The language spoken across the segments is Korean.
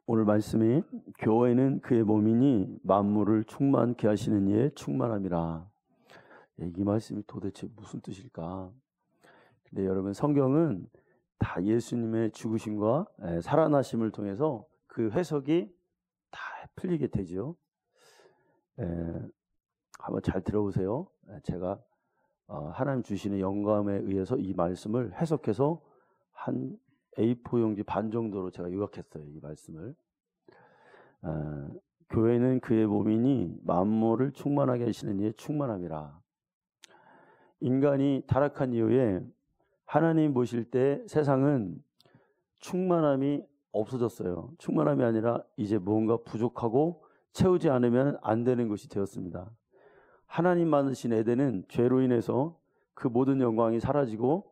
오늘 말씀이 교회는 그의 몸이니 만물을 충만케 하시는 이의 충만함이라. 이 말씀이 도대체 무슨 뜻일까? 근데 여러분, 성경은 다 예수님의 죽으심과 살아나심을 통해서 그 해석이 다 풀리게 되죠. 한번 잘 들어보세요. 제가 하나님 주시는 영감에 의해서 이 말씀을 해석해서 한 A4 용지 반 정도로 제가 요약했어요. 이 말씀을. 교회는 그의 몸이니 만물을 충만하게 하시는 이의 충만함이라. 인간이 타락한 이후에 하나님 보실 때 세상은 충만함이 없어졌어요. 충만함이 아니라 이제 무언가 부족하고 채우지 않으면 안 되는 것이 되었습니다. 하나님 만드신 에덴은 죄로 인해서 그 모든 영광이 사라지고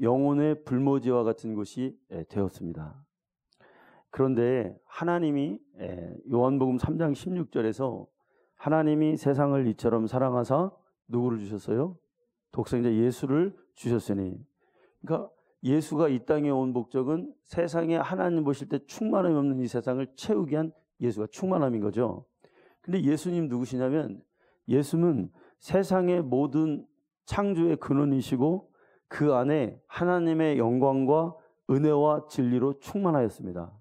영혼의 불모지와 같은 곳이 되었습니다. 그런데 하나님이 요한복음 3장 16절에서 하나님이 세상을 이처럼 사랑하사 누구를 주셨어요? 독생자 예수를 주셨으니. 그러니까 예수가 이 땅에 온 목적은 세상에 하나님 보실 때 충만함이 없는 이 세상을 채우기 위한 예수가 충만함인 거죠. 근데 예수님 누구시냐면 예수는 세상의 모든 창조의 근원이시고 그 안에 하나님의 영광과 은혜와 진리로 충만하였습니다.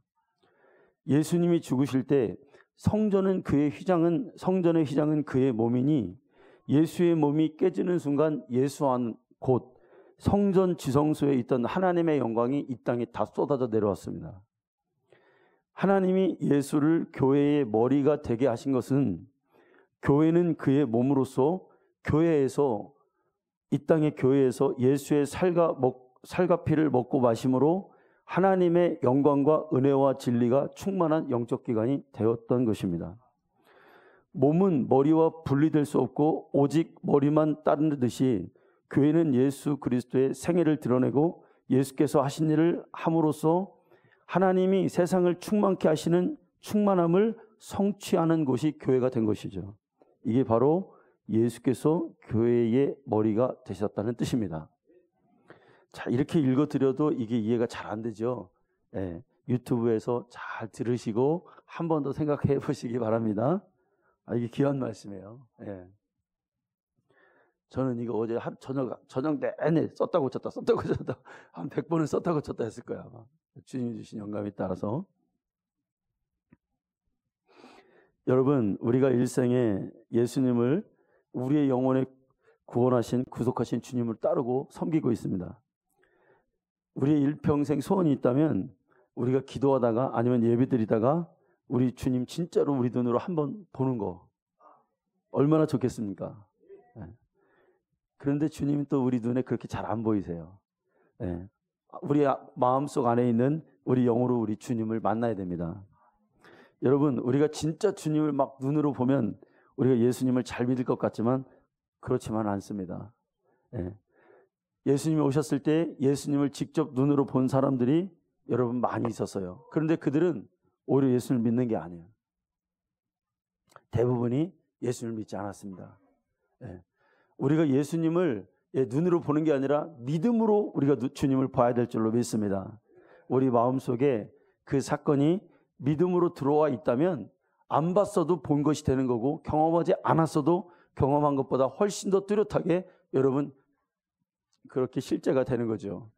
예수님이 죽으실 때 성전의 휘장은 그의 몸이니 예수의 몸이 깨지는 순간 예수 안 곧 성전 지성소에 있던 하나님의 영광이 이 땅에 다 쏟아져 내려왔습니다. 하나님이 예수를 교회의 머리가 되게 하신 것은 교회는 그의 몸으로서 이 땅의 교회에서 예수의 살과 피를 먹고 마심으로 하나님의 영광과 은혜와 진리가 충만한 영적 기관이 되었던 것입니다. 몸은 머리와 분리될 수 없고 오직 머리만 따르듯이 교회는 예수 그리스도의 생애를 드러내고 예수께서 하신 일을 함으로써 하나님이 세상을 충만케 하시는 충만함을 성취하는 곳이 교회가 된 것이죠. 이게 바로 예수께서 교회의 머리가 되셨다는 뜻입니다. 자, 이렇게 읽어드려도 이게 이해가 잘 안 되죠. 유튜브에서 잘 들으시고 한 번 더 생각해 보시기 바랍니다. 이게 귀한 말씀이에요. 저는 이거 어제 저녁 내내 썼다 고쳤다 한 100번은 썼다 고쳤다 했을 거야. 아마. 주님이 주신 영감에 따라서. 여러분, 우리가 일생에 예수님을 우리의 영혼에 구원하신 구속하신 주님을 따르고 섬기고 있습니다. 우리의 일평생 소원이 있다면 우리가 기도하다가 아니면 예배드리다가 우리 주님 진짜로 우리 눈으로 한번 보는 거 얼마나 좋겠습니까? 그런데 주님은 또 우리 눈에 그렇게 잘 안 보이세요. 우리 마음속 안에 있는 우리 영으로 우리 주님을 만나야 됩니다. 여러분, 우리가 진짜 주님을 막 눈으로 보면 우리가 예수님을 잘 믿을 것 같지만 그렇지만 않습니다. 예수님이 오셨을 때 예수님을 직접 눈으로 본 사람들이 여러분 많이 있었어요. 그런데 그들은 오히려 예수님을 믿는 게 아니에요. 대부분이 예수님을 믿지 않았습니다. 우리가 예수님을 눈으로 보는 게 아니라 믿음으로 우리가 주님을 봐야 될 줄로 믿습니다. 우리 마음속에 그 사건이 믿음으로 들어와 있다면 안 봤어도 본 것이 되는 거고 경험하지 않았어도 경험한 것보다 훨씬 더 뚜렷하게 여러분 그렇게 실제가 되는 거죠.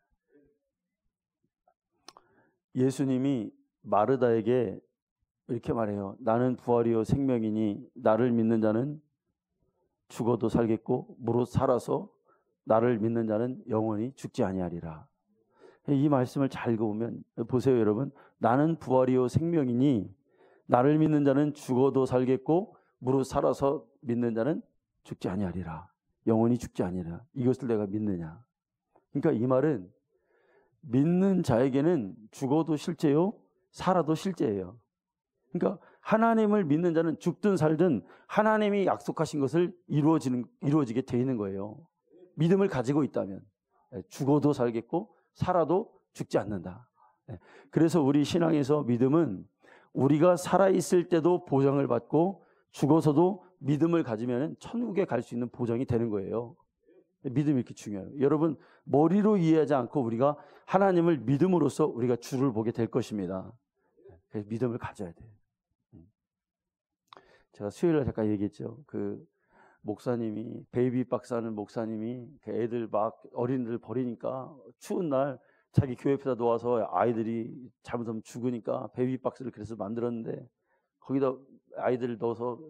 예수님이 마르다에게 이렇게 말해요. 나는 부활이요 생명이니 나를 믿는 자는 죽어도 살겠고 무릇 살아서 나를 믿는 자는 영원히 죽지 아니하리라. 이 말씀을 잘 읽어보면 보세요 여러분. 나는 부활이요 생명이니 나를 믿는 자는 죽어도 살겠고 무릇 살아서 믿는 자는 죽지 아니하리라. 영원히 죽지 아니하리라. 이것을 내가 믿느냐. 그러니까 이 말은 믿는 자에게는 죽어도 실제요 살아도 실제예요. 그러니까 하나님을 믿는 자는 죽든 살든 하나님이 약속하신 것을 이루어지게 돼 있는 거예요. 믿음을 가지고 있다면 죽어도 살겠고 살아도 죽지 않는다. 그래서 우리 신앙에서 믿음은 우리가 살아있을 때도 보장을 받고 죽어서도 믿음을 가지면 천국에 갈 수 있는 보장이 되는 거예요. 믿음이 이렇게 중요해요. 여러분, 머리로 이해하지 않고 우리가 하나님을 믿음으로써 우리가 주를 보게 될 것입니다. 그래서 믿음을 가져야 돼. 제가 수요일에 잠깐 얘기했죠. 그 목사님이 베이비 박스 하는 목사님이 그 애들 막 어린이들 버리니까 추운 날 자기 교회 옆에다 놓아서 아이들이 잘못하면 죽으니까 베이비 박스를 그래서 만들었는데 거기다 아이들을 넣어서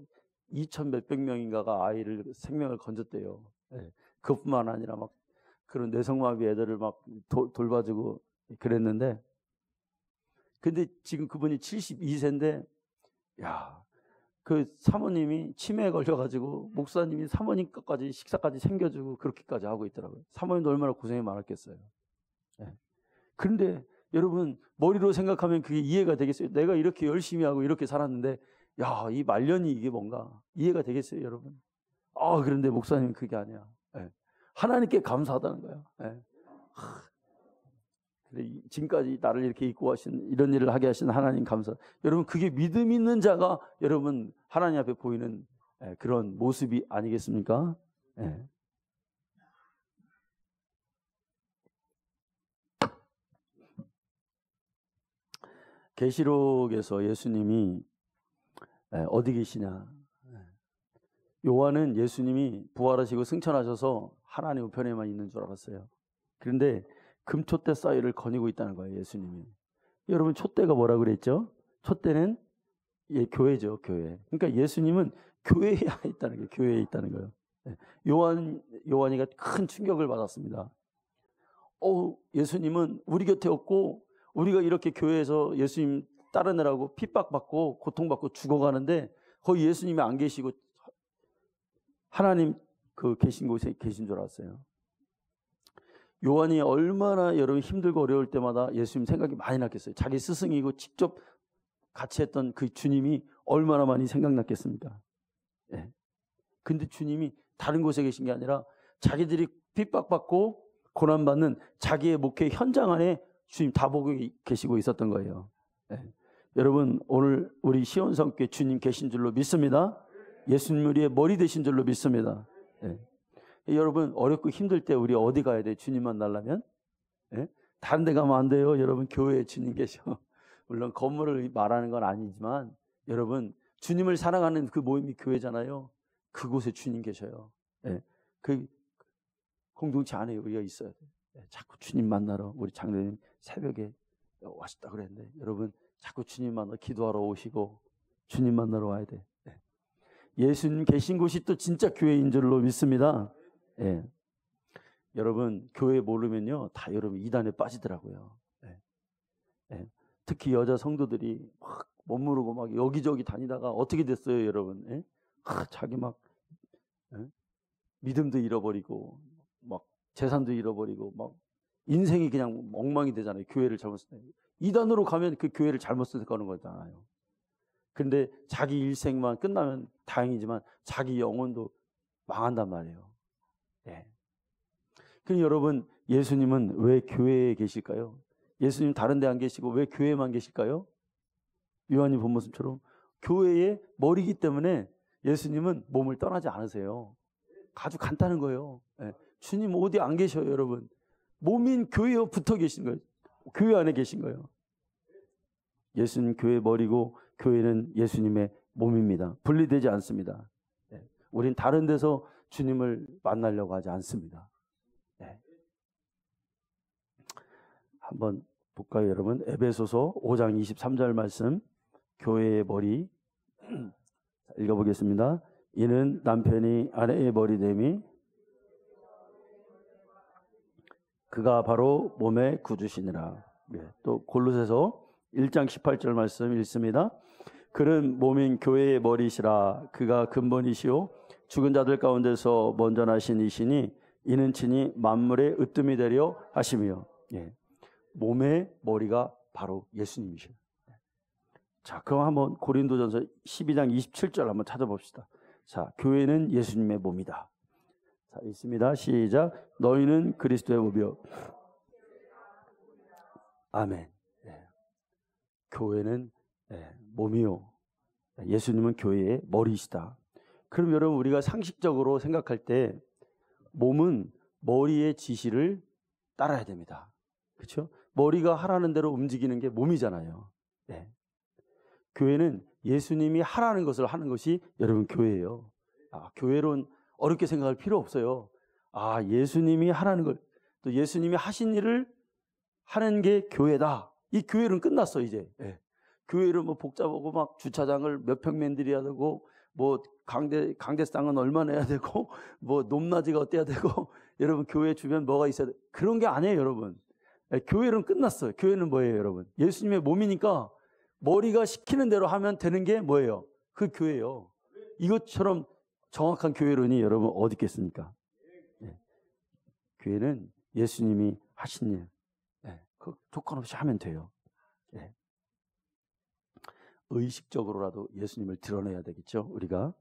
2,000 몇백 명인가가 아이를 생명을 건졌대요. 네. 그것뿐만 아니라 막 그런 뇌성마비 애들을 막 돌봐주고 그랬는데, 근데 지금 그분이 72세인데 야, 그 사모님이 치매에 걸려가지고 목사님이 사모님 것까지 식사까지 챙겨주고 그렇게까지 하고 있더라고요. 사모님도 얼마나 고생이 많았겠어요. 네. 그런데 여러분 머리로 생각하면 그게 이해가 되겠어요? 내가 이렇게 열심히 하고 이렇게 살았는데 야, 이 말년이 이게 뭔가 이해가 되겠어요, 여러분? 그런데 목사님은 그게 아니야. 네. 하나님께 감사하다는 거예요. 네. 지금까지 나를 이렇게 이끌고 하신, 이런 일을 하게 하신 하나님 감사. 여러분 그게 믿음 있는 자가 여러분 하나님 앞에 보이는 그런 모습이 아니겠습니까? 네. 계시록에서 예수님이 어디 계시냐? 요한은 예수님이 부활하시고 승천하셔서 하나님 우편에만 있는 줄 알았어요. 그런데 금촛대 사이를 거니고 있다는 거예요, 예수님이. 여러분 촛대가 뭐라 그랬죠? 촛대는 교회죠, 교회. 그러니까 예수님은 교회에 있다는 거예요. 교회에 있다는 거예요. 요한이가 큰 충격을 받았습니다. 예수님은 우리 곁에 없고 우리가 이렇게 교회에서 예수님 따르느라고 핍박받고 고통받고 죽어가는데 거기 예수님이 안 계시고 하나님 그 계신 곳에 계신 줄 알았어요. 요한이 얼마나 여러분 힘들고 어려울 때마다 예수님 생각이 많이 났겠어요. 자기 스승이고 직접 같이 했던 그 주님이 얼마나 많이 생각났겠습니까? 예. 근데 주님이 다른 곳에 계신 게 아니라 자기들이 핍박받고 고난받는 자기의 목회 현장 안에 주님 다 보고 계시고 있었던 거예요. 예. 여러분 오늘 우리 시온성교회 주님 계신 줄로 믿습니다. 예수님 우리의 머리 되신 줄로 믿습니다. 예. 여러분 어렵고 힘들 때 우리 어디 가야 돼? 주님 만나려면? 예? 다른 데 가면 안 돼요. 여러분 교회에 주님 계셔. 물론 건물을 말하는 건 아니지만 여러분 주님을 사랑하는 그 모임이 교회잖아요. 그곳에 주님 계셔요. 예. 그 공동체 안에 우리가 있어야 돼. 예. 자꾸 주님 만나러 우리 장로님 새벽에 왔다 그랬는데 여러분 자꾸 주님 만나 기도하러 오시고 주님 만나러 와야 돼. 예. 예수님 계신 곳이 또 진짜 교회인 줄로 믿습니다. 예. 여러분 교회 모르면요 다 여러분 이단에 빠지더라고요. 예. 예. 특히 여자 성도들이 막 멋모르고 막 여기저기 다니다가 어떻게 됐어요, 여러분? 예? 자기 막 믿음도 잃어버리고 막 재산도 잃어버리고 막 인생이 그냥 엉망이 되잖아요. 교회를 잘못 쓰는 이단으로 가면 그 교회를 잘못 선택하는 거잖아요. 그런데 자기 일생만 끝나면 다행이지만 자기 영혼도 망한단 말이에요. 예. 그럼 여러분 예수님은 왜 교회에 계실까요? 예수님 다른 데 안 계시고 왜 교회에만 계실까요? 요한이 본 모습처럼 교회의 머리이기 때문에 예수님은 몸을 떠나지 않으세요. 아주 간단한 거예요. 예. 주님 어디 안 계셔요, 여러분. 몸인 교회에 붙어 계신 거예요. 교회 안에 계신 거예요. 예수님 교회 머리고 교회는 예수님의 몸입니다. 분리되지 않습니다. 예. 우린 다른 데서 주님을 만나려고 하지 않습니다. 예. 한번 볼까요, 여러분? 에베소서 5장 23절 말씀, 교회의 머리 읽어보겠습니다. 이는 남편이 아내의 머리됨이 그가 바로 몸의 구주시니라. 예. 또 골로새서 1장 18절 말씀 읽습니다. 그는 몸인 교회의 머리시라. 그가 근본이시오 죽은 자들 가운데서 먼저 나신 이시니 이는 친히 만물의 으뜸이 되려 하시며. 예. 몸의 머리가 바로 예수님이셔요. 자, 그럼 한번 고린도전서 12장 27절 한번 찾아봅시다. 자, 교회는 예수님의 몸이다. 자, 있습니다. 시작. 너희는 그리스도의 몸이요. 아멘. 예. 교회는 몸이요. 예수님은 교회의 머리이시다. 그럼 여러분 우리가 상식적으로 생각할 때 몸은 머리의 지시를 따라야 됩니다. 그렇죠? 머리가 하라는 대로 움직이는 게 몸이잖아요. 네. 교회는 예수님이 하라는 것을 하는 것이 여러분 교회예요. 교회론 어렵게 생각할 필요 없어요. 예수님이 하라는 걸, 또 예수님이 하신 일을 하는 게 교회다. 이 교회는 끝났어 이제. 교회를 뭐 복잡하고 막 주차장을 몇 평면 들여야 되고 뭐 강대상은 얼마 내야 되고 뭐 높낮이가 어때야 되고 여러분 교회 주변 뭐가 있어야 돼. 그런 게 아니에요 여러분. 교회는 끝났어요. 교회는 뭐예요 여러분? 예수님의 몸이니까 머리가 시키는 대로 하면 되는 게 뭐예요? 그 교회예요. 이것처럼 정확한 교회론이 여러분 어디 있겠습니까? 교회는 예수님이 하신 일, 그 조건 없이 하면 돼요. 의식적으로라도 예수님을 드러내야 되겠죠, 우리가.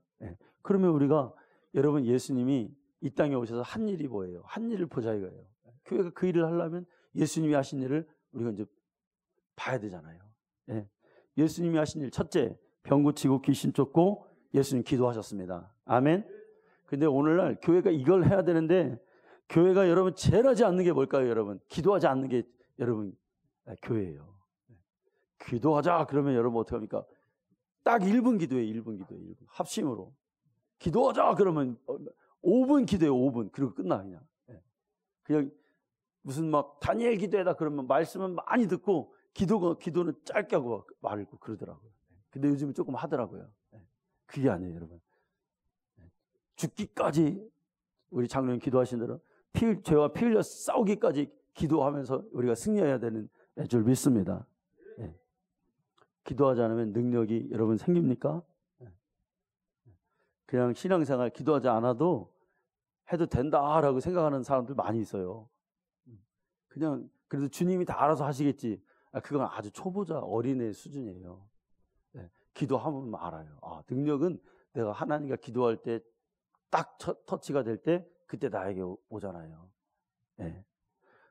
그러면 우리가 여러분 예수님이 이 땅에 오셔서 한 일이 뭐예요? 한 일을 보자 이거예요. 교회가 그 일을 하려면 예수님이 하신 일을 우리가 이제 봐야 되잖아요. 예수님이 하신 일, 첫째, 병 고치고 귀신 쫓고 예수님 기도하셨습니다. 아멘. 근데 오늘날 교회가 이걸 해야 되는데 교회가 여러분 제일 하지 않는 게 뭘까요, 여러분? 기도하지 않는 게 여러분 교회예요. 기도하자 그러면 여러분 어떻게 합니까? 딱 1분 기도해, 1분 기도해, 1분. 합심으로. 기도하자 그러면 5분 기도해, 5분. 그리고 끝나 그냥. 그냥 무슨 막 다니엘 기도해다 그러면 말씀은 많이 듣고 기도는 짧게 하고 말고 그러더라고요. 근데 요즘은 조금 하더라고요. 그게 아니에요, 여러분. 죽기까지 우리 장로님 기도하신 대로 죄와 피 흘려 싸우기까지 기도하면서 우리가 승리해야 되는 줄 믿습니다. 기도하지 않으면 능력이 여러분 생깁니까? 그냥 신앙생활 기도하지 않아도 해도 된다라고 생각하는 사람들 많이 있어요. 그냥 그래도 주님이 다 알아서 하시겠지. 그건 아주 초보자 어린애 수준이에요. 기도하면 알아요. 능력은 내가 하나님과 기도할 때 딱 터치가 될 때 그때 나에게 오잖아요.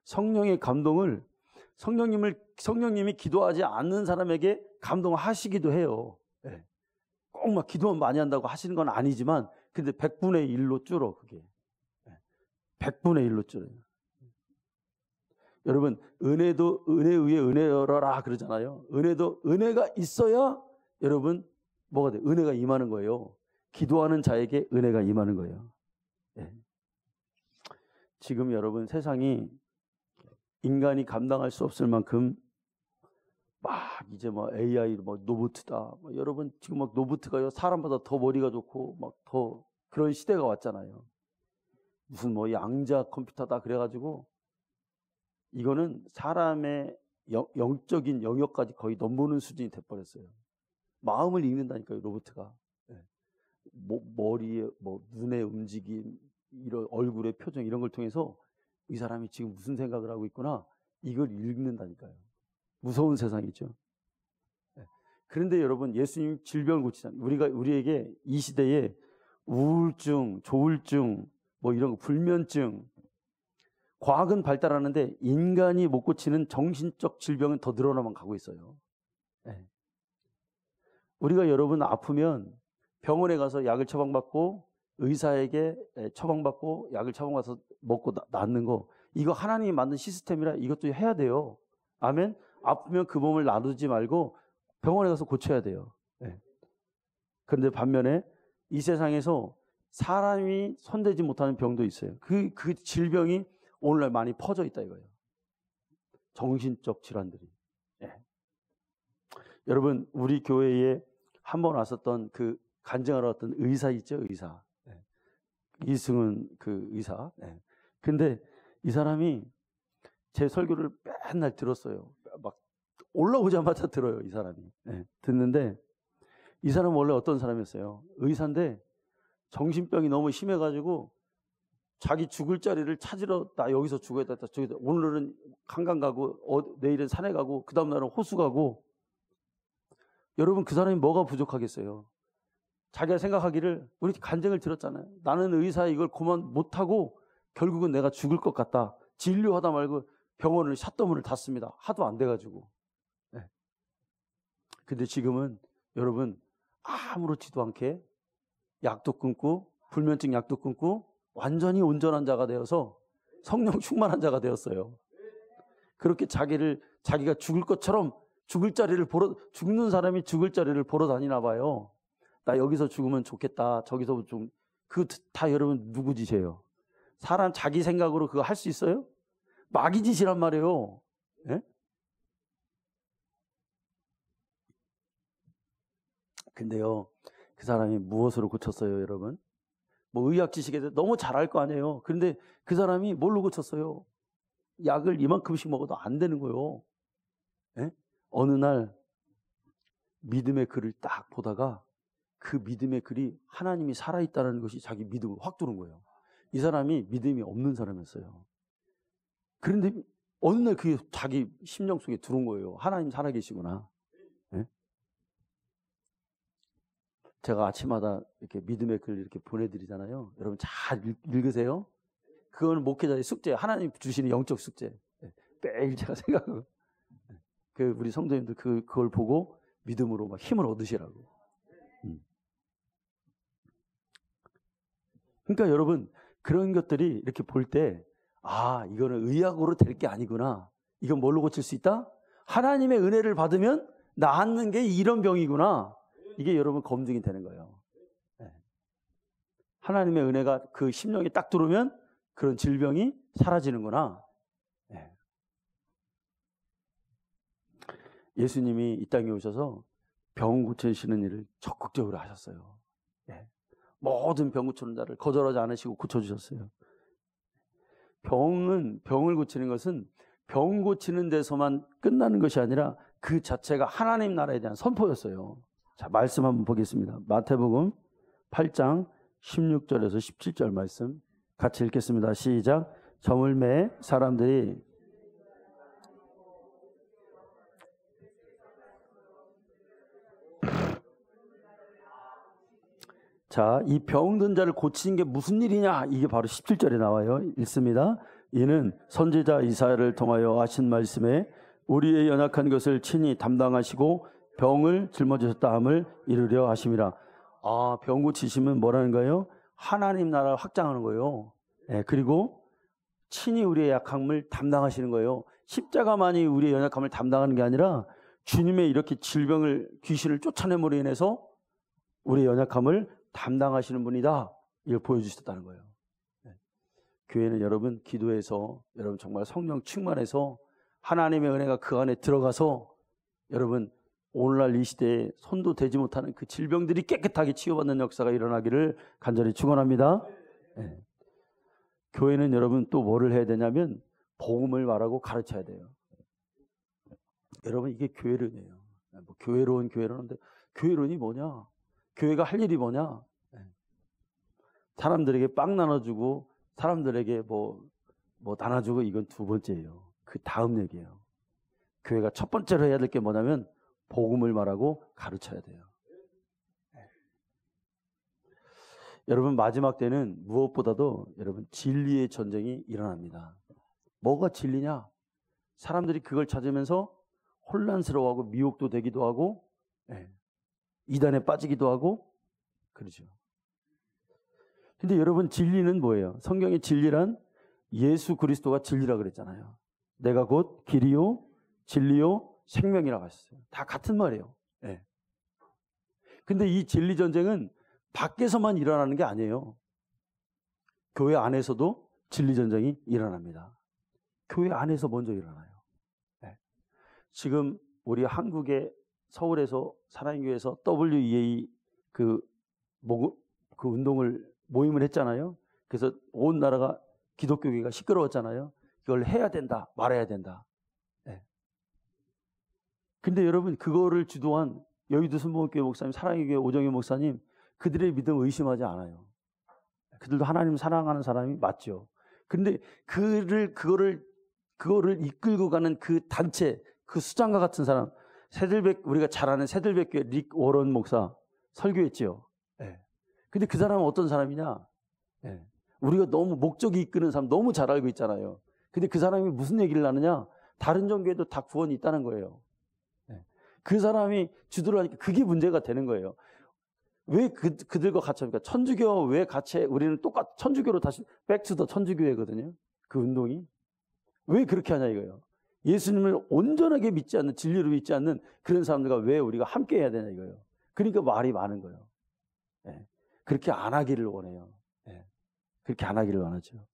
성령의 감동을 성령님이 기도하지 않는 사람에게 감동하시기도 해요. 꼭 막 기도만 많이 한다고 하시는 건 아니지만 근데 100분의 1로 줄어 그게. 100분의 1로 줄어요. 여러분 은혜도 은혜 위에 은혜여라 그러잖아요. 은혜도 은혜가 있어야 여러분 뭐가 돼? 은혜가 임하는 거예요. 기도하는 자에게 은혜가 임하는 거예요. 지금 여러분 세상이 인간이 감당할 수 없을 만큼 막 이제 뭐 AI 뭐 로봇이다. 여러분 지금 막 로봇가요 사람보다 더 머리가 좋고 막 더 그런 시대가 왔잖아요. 무슨 뭐 양자 컴퓨터다 그래가지고 이거는 사람의 영적인 영역까지 거의 넘보는 수준이 돼버렸어요. 마음을 읽는다니까요 로봇가. 머리에 뭐 눈의 움직임, 이런 얼굴의 표정 이런 걸 통해서 이 사람이 지금 무슨 생각을 하고 있구나 이걸 읽는다니까요. 무서운 세상이죠. 그런데 여러분 예수님 질병을 고치잖아요. 우리에게 이 시대에 우울증, 조울증, 뭐 이런 거, 불면증, 과학은 발달하는데 인간이 못 고치는 정신적 질병은 더 늘어나만 가고 있어요. 우리가 여러분 아프면 병원에 가서 약을 처방받고 의사에게 처방받고 약을 처방받아서 먹고 낫는 거 이거 하나님이 만든 시스템이라 이것도 해야 돼요. 아멘. 아프면 그 몸을 놔두지 말고 병원에 가서 고쳐야 돼요. 그런데 반면에 이 세상에서 사람이 손대지 못하는 병도 있어요. 그 질병이 오늘날 많이 퍼져 있다 이거예요. 정신적 질환들이. 여러분 우리 교회에 한 번 왔었던 그 간증하러 왔던 의사 있죠, 의사. 이승은 그 의사. 근데 이 사람이 제 설교를 맨날 들었어요. 막 올라오자마자 들어요, 이 사람이. 듣는데 이 사람은 원래 어떤 사람이었어요? 의사인데 정신병이 너무 심해가지고 자기 죽을 자리를 찾으러 나 여기서 죽어야 돼. 오늘은 한강 가고 내일은 산에 가고 그 다음 날은 호수 가고. 여러분 그 사람이 뭐가 부족하겠어요? 자기가 생각하기를 우리 간증을 들었잖아요. 나는 의사 이걸 그만 못하고 결국은 내가 죽을 것 같다. 진료하다 말고 병원을 샷더문을 닫습니다. 하도 안 돼가지고. 근데 지금은 여러분 아무렇지도 않게 약도 끊고 불면증 약도 끊고 완전히 온전한 자가 되어서 성령 충만한 자가 되었어요. 그렇게 자기가 죽을 것처럼 죽는 사람이 죽을 자리를 보러 다니나 봐요. 나 여기서 죽으면 좋겠다. 저기서 좀, 다 여러분 누구 짓이에요? 사람 자기 생각으로 그거 할 수 있어요? 마귀 짓이란 말이에요. 예? 근데요, 그 사람이 무엇으로 고쳤어요, 여러분? 뭐 의학 지식에 대해 너무 잘 알 거 아니에요. 그런데 그 사람이 뭘로 고쳤어요? 약을 이만큼씩 먹어도 안 되는 거예요. 예? 어느 날 믿음의 글을 딱 보다가 그 믿음의 글이 하나님이 살아있다는 것이 자기 믿음으로 확 들어온 거예요. 이 사람이 믿음이 없는 사람이었어요. 그런데 어느 날 그게 자기 심령 속에 들어온 거예요. 하나님 살아계시구나. 예? 제가 아침마다 이렇게 믿음의 글 이렇게 보내드리잖아요. 여러분 잘 읽으세요. 그거는 목회자의 숙제, 하나님 주시는 영적 숙제. 매일 제가 생각하고, 우리 성도님들 그걸 보고 믿음으로 막 힘을 얻으시라고. 그러니까 여러분 그런 것들이 이렇게 볼 때, 이거는 의학으로 될 게 아니구나. 이건 뭘로 고칠 수 있다? 하나님의 은혜를 받으면 낫는 게 이런 병이구나. 이게 여러분 검증이 되는 거예요. 하나님의 은혜가 그 심령에 딱 들어오면 그런 질병이 사라지는구나. 예수님이 이 땅에 오셔서 병 고치시는 일을 적극적으로 하셨어요. 모든 병 고치는 자를 거절하지 않으시고 고쳐주셨어요. 병을 고치는 것은 병 고치는 데서만 끝나는 것이 아니라 그 자체가 하나님 나라에 대한 선포였어요. 자, 말씀 한번 보겠습니다. 마태복음 8장 16절에서 17절 말씀 같이 읽겠습니다. 시작. 저물매 사람들이 자, 이 병든 자를 고치는 게 무슨 일이냐? 이게 바로 17절에 나와요. 읽습니다. 이는 선지자 이사야를 통하여 하신 말씀에 우리의 연약한 것을 친히 담당하시고 병을 짊어지셨다 함을 이루려 하심이라. 병 고치시면 뭐라는 거예요? 하나님 나라를 확장하는 거예요. 그리고 친히 우리의 약함을 담당하시는 거예요. 십자가만이 우리의 연약함을 담당하는 게 아니라 주님의 이렇게 귀신을 쫓아냄으로 인해서 우리의 연약함을 담당하시는 분이다. 이걸 보여주셨다는 거예요. 교회는 여러분 기도해서 여러분 정말 성령 충만해서 하나님의 은혜가 그 안에 들어가서 여러분 오늘날 이 시대에 손도 대지 못하는 그 질병들이 깨끗하게 치유받는 역사가 일어나기를 간절히 축원합니다. 교회는 여러분 또 뭐를 해야 되냐면 복음을 말하고 가르쳐야 돼요. 여러분 이게 교회론이에요. 뭐 교회론인데 교회론이 뭐냐? 교회가 할 일이 뭐냐? 사람들에게 빵 나눠주고 사람들에게 뭐 나눠주고 이건 두 번째예요. 그 다음 얘기예요. 교회가 첫 번째로 해야 될 게 뭐냐면 복음을 말하고 가르쳐야 돼요. 여러분 마지막 때는 무엇보다도 여러분 진리의 전쟁이 일어납니다. 뭐가 진리냐? 사람들이 그걸 찾으면서 혼란스러워하고 미혹도 되기도 하고 이단에 빠지기도 하고 그러죠. 근데 여러분 진리는 뭐예요? 성경의 진리란 예수 그리스도가 진리라 그랬잖아요. 내가 곧 길이요 진리요 생명이라고 하셨어요. 다 같은 말이에요. 근데 이 진리 전쟁은 밖에서만 일어나는 게 아니에요. 교회 안에서도 진리 전쟁이 일어납니다. 교회 안에서 먼저 일어나요. 지금 우리 한국의 서울에서 사랑교회에서 WEA 그 운동을 모임을 했잖아요. 그래서 온 나라가 기독교계가 시끄러웠잖아요. 이걸 해야 된다, 말아야 된다. 근데 여러분 그거를 주도한 여의도 순복음교회 목사님, 사랑의 교회 오정희 목사님 그들의 믿음 의심하지 않아요. 그들도 하나님 사랑하는 사람이 맞죠. 근데 그거를 이끌고 가는 그 단체, 그 수장과 같은 사람, 우리가 잘 아는 새들백교회 릭 워런 목사 설교했죠. 근데 그 사람은 어떤 사람이냐? 우리가 너무 목적이 이끄는 사람 너무 잘 알고 있잖아요. 근데 그 사람이 무슨 얘기를 하느냐? 다른 종교에도 다 구원이 있다는 거예요. 그 사람이 주도를 하니까 그게 문제가 되는 거예요. 왜 그들과 같이 합니까? 천주교 왜 같이 해? 우리는 천주교로 다시 백투더 천주교회거든요. 그 운동이. 왜 그렇게 하냐 이거예요. 예수님을 온전하게 믿지 않는, 진리로 믿지 않는 그런 사람들과 왜 우리가 함께 해야 되냐 이거예요. 그러니까 말이 많은 거예요. 예. 그렇게 안 하기를 원해요. 예. 그렇게 안 하기를 원하죠.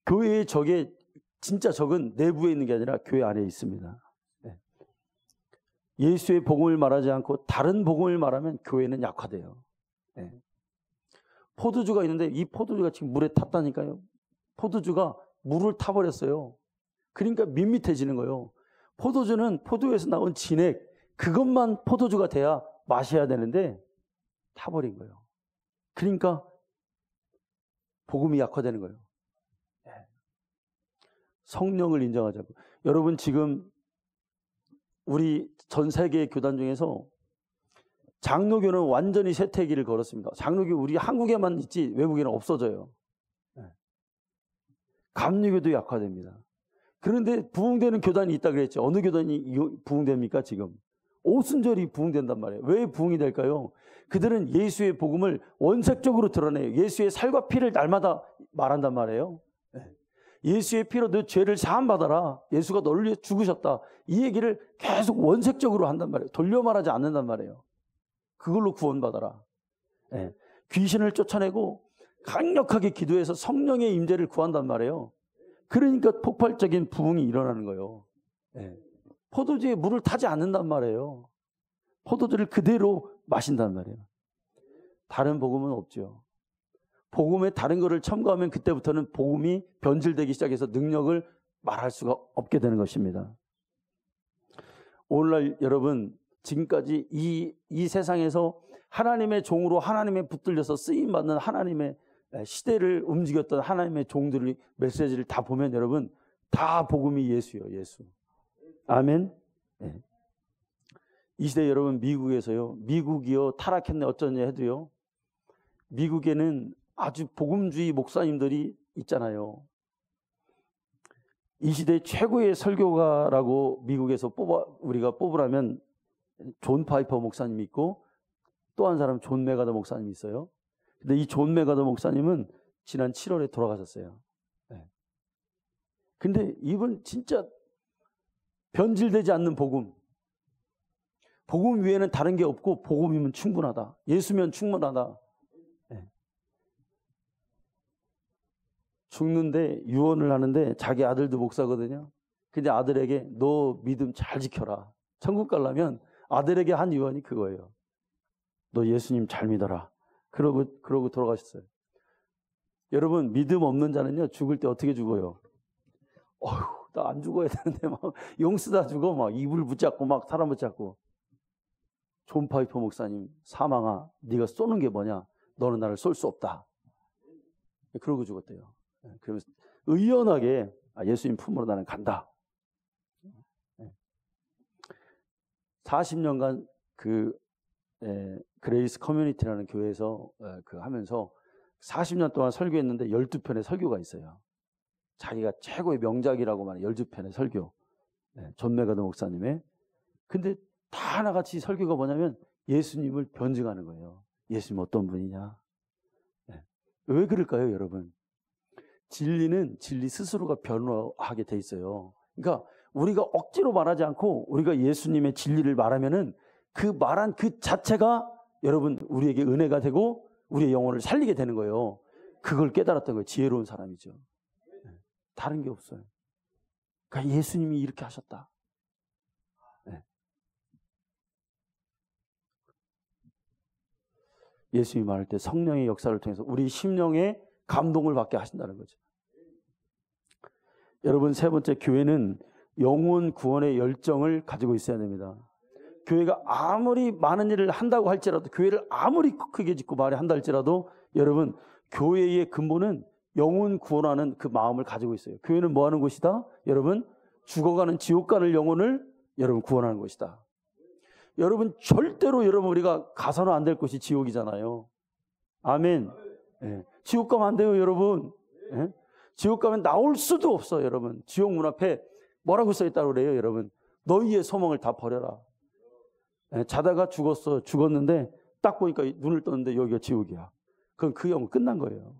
교회의 적의 진짜 적은 내부에 있는 게 아니라 교회 안에 있습니다. 예. 예수의 복음을 말하지 않고 다른 복음을 말하면 교회는 약화돼요. 예. 포도주가 있는데 이 포도주가 지금 물에 탔다니까요. 포도주가 물을 타버렸어요. 그러니까 밋밋해지는 거예요. 포도주는 포도에서 나온 진액, 그것만 포도주가 돼야 마셔야 되는데 타버린 거예요. 그러니까 복음이 약화되는 거예요. 성령을 인정하자고. 여러분 지금 우리 전 세계 교단 중에서 장로교는 완전히 쇠퇴기를 걸었습니다. 장로교 우리 한국에만 있지 외국에는 없어져요. 감리교도 약화됩니다. 그런데 부흥되는 교단이 있다 그랬죠. 어느 교단이 부흥됩니까 지금? 오순절이 부흥된단 말이에요. 왜 부흥이 될까요? 그들은 예수의 복음을 원색적으로 드러내요. 예수의 살과 피를 날마다 말한단 말이에요. 예수의 피로 너 죄를 사함받아라. 예수가 너를 위해 죽으셨다. 이 얘기를 계속 원색적으로 한단 말이에요. 돌려 말하지 않는단 말이에요. 그걸로 구원받아라. 귀신을 쫓아내고 강력하게 기도해서 성령의 임재를 구한단 말이에요. 그러니까 폭발적인 부흥이 일어나는 거예요. 포도주에 물을 타지 않는단 말이에요. 포도주를 그대로 마신단 말이에요. 다른 복음은 없죠. 복음에 다른 것을 첨가하면 그때부터는 복음이 변질되기 시작해서 능력을 말할 수가 없게 되는 것입니다. 오늘날 여러분 지금까지 이 세상에서 하나님의 종으로 하나님의 붙들려서 쓰임받는 하나님의 시대를 움직였던 하나님의 종들의 메시지를 다 보면 여러분 다 복음이 예수예요. 예수. 아멘. 네. 이 시대 여러분 미국에서요. 미국이요 타락했네 어쩌냐 해도요. 미국에는 아주 복음주의 목사님들이 있잖아요. 이 시대 최고의 설교가라고 미국에서 우리가 뽑으라면 존 파이퍼 목사님이 있고 또 한 사람 존 메가더 목사님이 있어요. 근데 이 존 메가더 목사님은 지난 7월에 돌아가셨어요. 근데 이분 진짜 변질되지 않는 복음 위에는 다른 게 없고 복음이면 충분하다. 예수면 충분하다. 죽는데 유언을 하는데 자기 아들도 목사거든요. 근데 아들에게 너 믿음 잘 지켜라. 천국 가려면 아들에게 한 유언이 그거예요. 너 예수님 잘 믿어라. 그러고 돌아가셨어요. 여러분 믿음 없는 자는요 죽을 때 어떻게 죽어요? 어휴 나 안 죽어야 되는데 막 용 쓰다 죽어. 막 이불 붙잡고 막 사람 붙잡고. 존 파이퍼 목사님 사망아 네가 쏘는 게 뭐냐? 너는 나를 쏠 수 없다. 그러고 죽었대요. 그러면서 의연하게 예수님 품으로 나는 간다. 40년간 그레이스 커뮤니티라는 교회에서 하면서 40년 동안 설교했는데 12편의 설교가 있어요. 자기가 최고의 명작이라고 말하는 12편의 설교. 존 메가더 목사님의. 근데 다 하나같이 설교가 뭐냐면 예수님을 변증하는 거예요. 예수님 어떤 분이냐. 왜 그럴까요 여러분? 진리는 진리 스스로가 변화하게 돼 있어요. 그러니까 우리가 억지로 말하지 않고 우리가 예수님의 진리를 말하면은 그 말한 그 자체가 여러분 우리에게 은혜가 되고 우리의 영혼을 살리게 되는 거예요. 그걸 깨달았던 거예요. 지혜로운 사람이죠. 다른 게 없어요. 그러니까 예수님이 이렇게 하셨다. 예수님이 말할 때 성령의 역사를 통해서 우리 심령에 감동을 받게 하신다는 거죠. 여러분 세 번째 교회는 영혼 구원의 열정을 가지고 있어야 됩니다. 교회가 아무리 많은 일을 한다고 할지라도 교회를 아무리 크게 짓고 말이 한다 할지라도 여러분 교회의 근본은 영혼 구원하는 그 마음을 가지고 있어요. 교회는 뭐 하는 곳이다? 여러분 죽어가는 지옥 가는 영혼을 여러분 구원하는 곳이다. 여러분 절대로 여러분 우리가 가서는 안 될 곳이 지옥이잖아요. 아멘. 지옥 가면 안 돼요 여러분. 지옥 가면 나올 수도 없어 여러분. 지옥 문 앞에 뭐라고 써있다고 그래요 여러분? 너희의 소망을 다 버려라. 자다가 죽었는데 딱 보니까 눈을 떴는데 여기가 지옥이야. 그럼 그 영혼 끝난 거예요.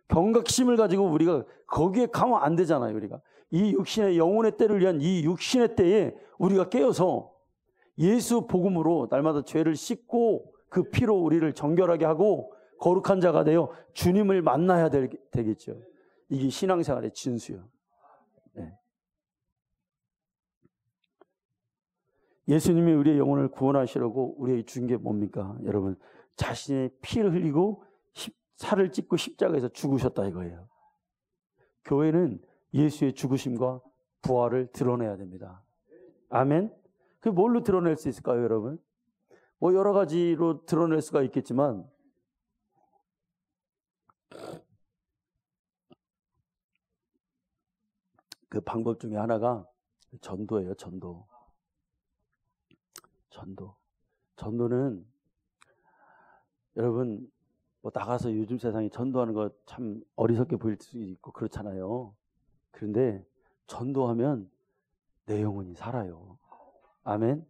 경각심을 가지고 우리가 거기에 가면 안 되잖아요. 우리가 이 육신의 영혼의 때를 위한 이 육신의 때에 우리가 깨어서 예수 복음으로 날마다 죄를 씻고 그 피로 우리를 정결하게 하고 거룩한 자가 되어 주님을 만나야 되겠죠. 이게 신앙생활의 진수요. 네. 예수님이 우리의 영혼을 구원하시려고 우리에게 준 게 뭡니까? 여러분, 자신의 피를 흘리고 살을 찢고 십자가에서 죽으셨다 이거예요. 교회는 예수의 죽으심과 부활을 드러내야 됩니다. 아멘. 그 뭘로 드러낼 수 있을까요, 여러분? 뭐 여러 가지로 드러낼 수가 있겠지만 그 방법 중에 하나가 전도예요. 전도는 여러분 뭐 나가서 요즘 세상에 전도하는 거 참 어리석게 보일 수도 있고 그렇잖아요. 그런데 전도하면 내 영혼이 살아요. 아멘.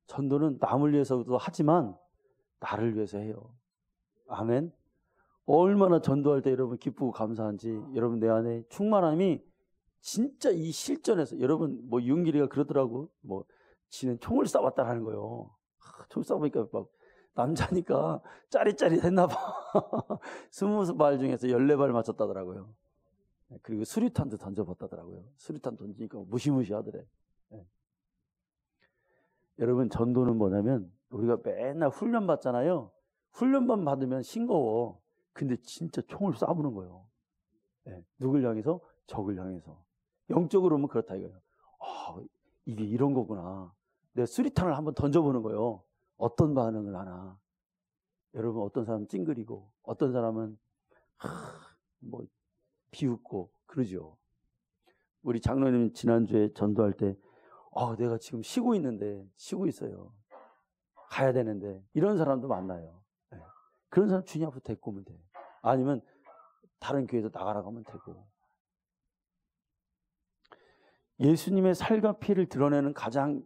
전도는 남을 위해서도 하지만 나를 위해서 해요. 아멘. 얼마나 전도할 때 여러분 기쁘고 감사한지. 여러분 내 안에 충만함이 진짜 이 실전에서 여러분 뭐 윤길이가 그러더라고. 뭐 지는 총을 쏴봤다라는 거예요. 총 쏴보니까 막 남자니까 짜릿짜릿했나 봐. 20발 중에서 14발 맞췄다더라고요. 그리고 수류탄도 던져봤다더라고요. 수류탄 던지니까 무시무시하더래. 네. 여러분 전도는 뭐냐면 우리가 맨날 훈련 받잖아요. 훈련만 받으면 싱거워. 근데 진짜 총을 쏴보는 거예요. 네. 누굴 향해서? 적을 향해서. 영적으로 보면 그렇다 이거예요. 이게 이런 거구나. 내가 수류탄을 한번 던져보는 거예요. 어떤 반응을 하나. 여러분 어떤 사람은 찡그리고 어떤 사람은 뭐 비웃고 그러죠. 우리 장로님 지난주에 전도할 때 내가 지금 쉬고 있어요. 가야 되는데 이런 사람도 만나요. 네. 그런 사람 주님 앞으로 데리고 오면 돼. 아니면 다른 교회도 나가라고 하면 되고. 예수님의 살과 피를 드러내는 가장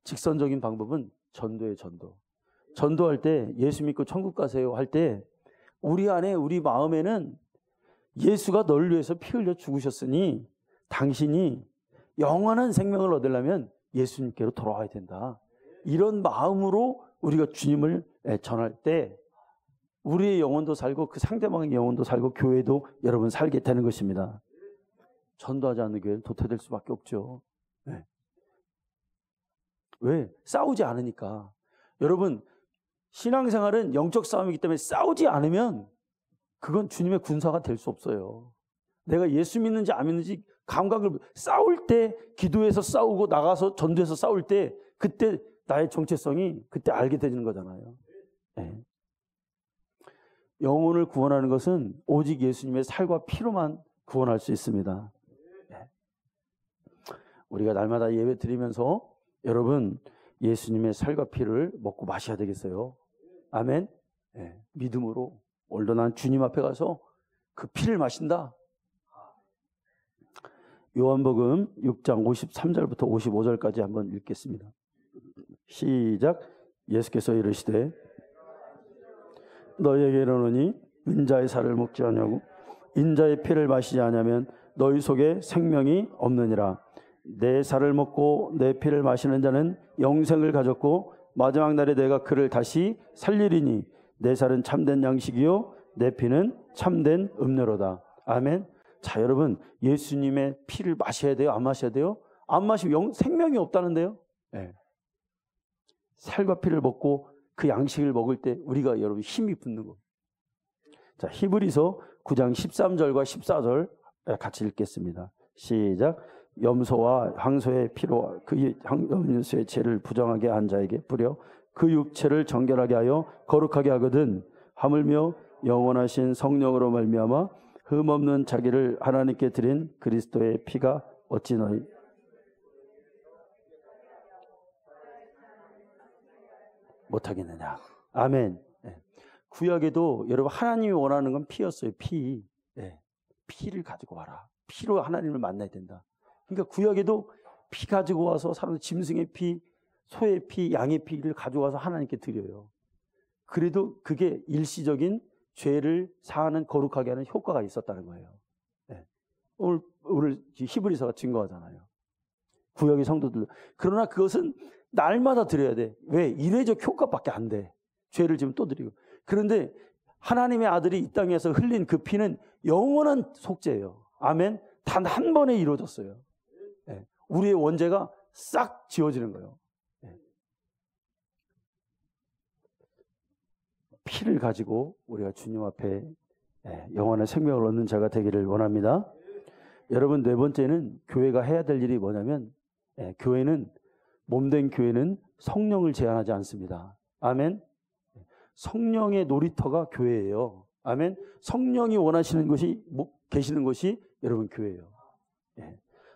직선적인 방법은 전도예요. 전도할 때 예수 믿고 천국 가세요 할 때 우리 안에 우리 마음에는 예수가 널 위해서 피 흘려 죽으셨으니 당신이 영원한 생명을 얻으려면 예수님께로 돌아와야 된다. 이런 마음으로 우리가 주님을 전할 때 우리의 영혼도 살고 그 상대방의 영혼도 살고 교회도 여러분 살게 되는 것입니다. 전도하지 않는 교회는 도태될 수밖에 없죠. 네. 왜? 싸우지 않으니까. 여러분 신앙생활은 영적 싸움이기 때문에 싸우지 않으면 그건 주님의 군사가 될 수 없어요. 내가 예수 믿는지 안 믿는지 감각을 싸울 때 기도해서 싸우고 나가서 전도해서 싸울 때 그때 나의 정체성이 그때 알게 되는 거잖아요. 네. 영혼을 구원하는 것은 오직 예수님의 살과 피로만 구원할 수 있습니다. 네. 우리가 날마다 예배 드리면서 여러분 예수님의 살과 피를 먹고 마셔야 되겠어요. 아멘. 네. 믿음으로 오늘도 난 주님 앞에 가서 그 피를 마신다. 요한복음 6장 53절부터 55절까지 한번 읽겠습니다. 시작. 예수께서 이르시되 너희에게 이르노니 인자의 살을 먹지 아니하고 인자의 피를 마시지 아니하면 너희 속에 생명이 없느니라. 내 살을 먹고 내 피를 마시는 자는 영생을 가졌고 마지막 날에 내가 그를 다시 살리리니 내 살은 참된 양식이요 내 피는 참된 음료로다. 아멘. 자 여러분 예수님의 피를 마셔야 돼요? 안 마셔야 돼요? 안 마시면 생명이 없다는데요. 네. 살과 피를 먹고 그 양식을 먹을 때 우리가 여러분 힘이 붙는 거. 자 히브리서 9장 13절과 14절 같이 읽겠습니다. 시작. 염소와 황소의 피로 그 염소의 죄를 부정하게 한 자에게 뿌려 그 육체를 정결하게 하여 거룩하게 하거든 하물며 영원하신 성령으로 말미암아 흠없는 자기를 하나님께 드린 그리스도의 피가 어찌 너희 못하겠느냐. 아멘. 네. 구약에도 여러분 하나님이 원하는 건 피였어요. 피. 네. 피를 가지고 와라. 피로 하나님을 만나야 된다. 그러니까 구약에도 피 가지고 와서 사람 짐승의 피, 소의 피, 양의 피를 가지고 와서 하나님께 드려요. 그래도 그게 일시적인 죄를 사하는 거룩하게 하는 효과가 있었다는 거예요. 네. 오늘 히브리서가 증거하잖아요. 구약의 성도들. 그러나 그것은 날마다 드려야 돼. 왜? 일회적 효과밖에 안 돼. 죄를 지금 또 드리고. 그런데 하나님의 아들이 이 땅에서 흘린 그 피는 영원한 속죄예요. 아멘. 단 한 번에 이루어졌어요. 네. 우리의 원죄가 싹 지워지는 거예요. 네. 피를 가지고 우리가 주님 앞에 영원한 생명을 얻는 자가 되기를 원합니다. 여러분, 네 번째는 교회가 해야 될 일이 뭐냐면 교회는, 몸된 교회는 성령을 제한하지 않습니다. 아멘. 성령의 놀이터가 교회예요. 아멘. 성령이 원하시는 것이 계시는 것이 여러분 교회예요.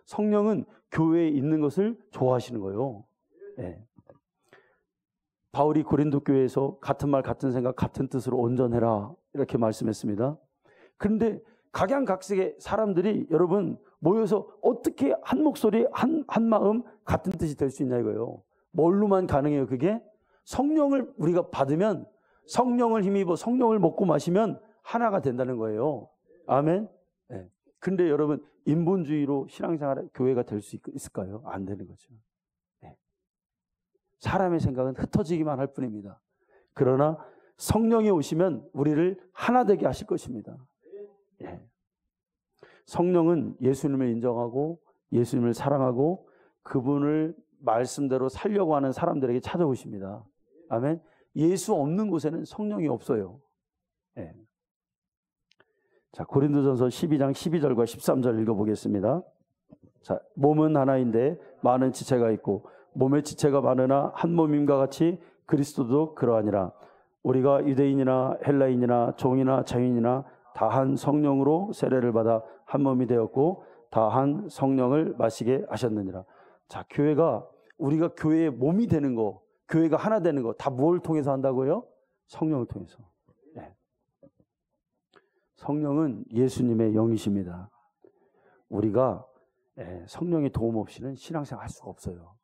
성령은 교회에 있는 것을 좋아하시는 거예요. 바울이 고린도 교회에서 같은 말, 같은 생각, 같은 뜻으로 온전해라 이렇게 말씀했습니다. 그런데 각양각색의 사람들이 여러분 모여서 어떻게 한 목소리, 한 마음, 같은 뜻이 될 수 있냐 이거예요. 뭘로만 가능해요? 그게 성령을 우리가 받으면, 성령을 힘입어 성령을 먹고 마시면 하나가 된다는 거예요. 아멘. 근데 여러분, 인본주의로 신앙생활 교회가 될 수 있을까요? 안 되는 거죠. 사람의 생각은 흩어지기만 할 뿐입니다. 그러나 성령이 오시면 우리를 하나 되게 하실 것입니다. 성령은 예수님을 인정하고 예수님을 사랑하고 그분을 말씀대로 살려고 하는 사람들에게 찾아오십니다. 아멘. 예수 없는 곳에는 성령이 없어요. 자, 고린도전서 12장 12절과 13절 읽어보겠습니다. 자, 몸은 하나인데 많은 지체가 있고 몸의 지체가 많으나 한 몸임과 같이 그리스도도 그러하니라. 우리가 유대인이나 헬라인이나 종이나 자유인이나 다 한 성령으로 세례를 받아 한 몸이 되었고 다 한 성령을 마시게 하셨느니라. 자, 교회가, 우리가 교회의 몸이 되는 거, 교회가 하나 되는 거 다 무엇을 통해서 한다고요? 성령을 통해서. 성령은 예수님의 영이십니다. 우리가 성령의 도움 없이는 신앙생활 할 수가 없어요.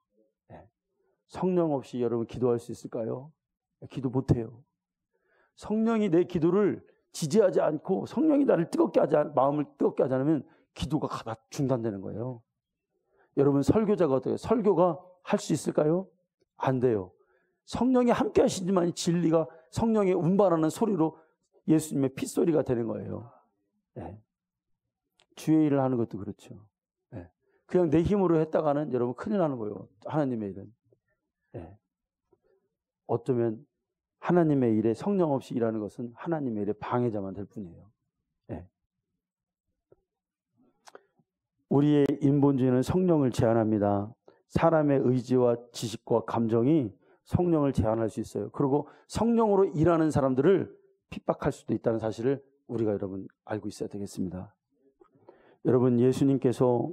성령 없이 여러분 기도할 수 있을까요? 기도 못해요. 성령이 내 기도를 지지하지 않고 성령이 나를 마음을 뜨겁게 하지 않으면 기도가 가다 중단되는 거예요. 여러분, 설교자가 어때요? 설교가 할 수 있을까요? 안 돼요. 성령이 함께 하시지만 진리가 성령의 운반하는 소리로 예수님의 핏소리가 되는 거예요. 주의 일을 하는 것도 그렇죠. 그냥 내 힘으로 했다가는 여러분 큰일 나는 거예요. 하나님의 일은. 어쩌면 하나님의 일에 성령 없이 일하는 것은 하나님의 일에 방해자만 될 뿐이에요. 우리의 인본주의는 성령을 제한합니다. 사람의 의지와 지식과 감정이 성령을 제한할 수 있어요. 그리고 성령으로 일하는 사람들을 핍박할 수도 있다는 사실을 우리가 여러분 알고 있어야 되겠습니다. 여러분, 예수님께서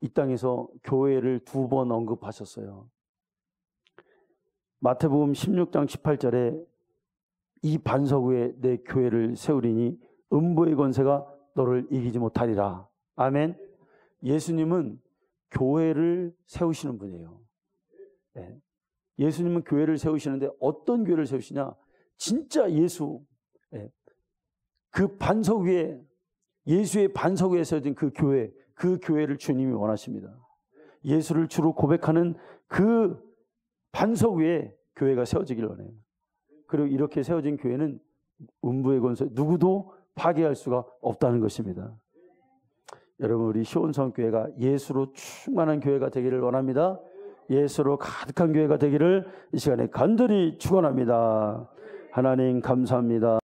이 땅에서 교회를 2번 언급하셨어요. 마태복음 16장 18절에 이 반석 위에 내 교회를 세우리니 음부의 권세가 너를 이기지 못하리라. 아멘. 예수님은 교회를 세우시는 분이에요. 예수님은 교회를 세우시는데 어떤 교회를 세우시냐? 진짜 예수, 그 반석 위에, 예수의 반석 위에 세워진 그 교회를 주님이 원하십니다. 예수를 주로 고백하는 그 반석 위에 교회가 세워지길 원해요. 그리고 이렇게 세워진 교회는 음부의 권세, 누구도 파괴할 수가 없다는 것입니다. 여러분, 우리 시온성교회가 예수로 충만한 교회가 되기를 원합니다. 예수로 가득한 교회가 되기를 이 시간에 간절히 축원합니다. 하나님 감사합니다.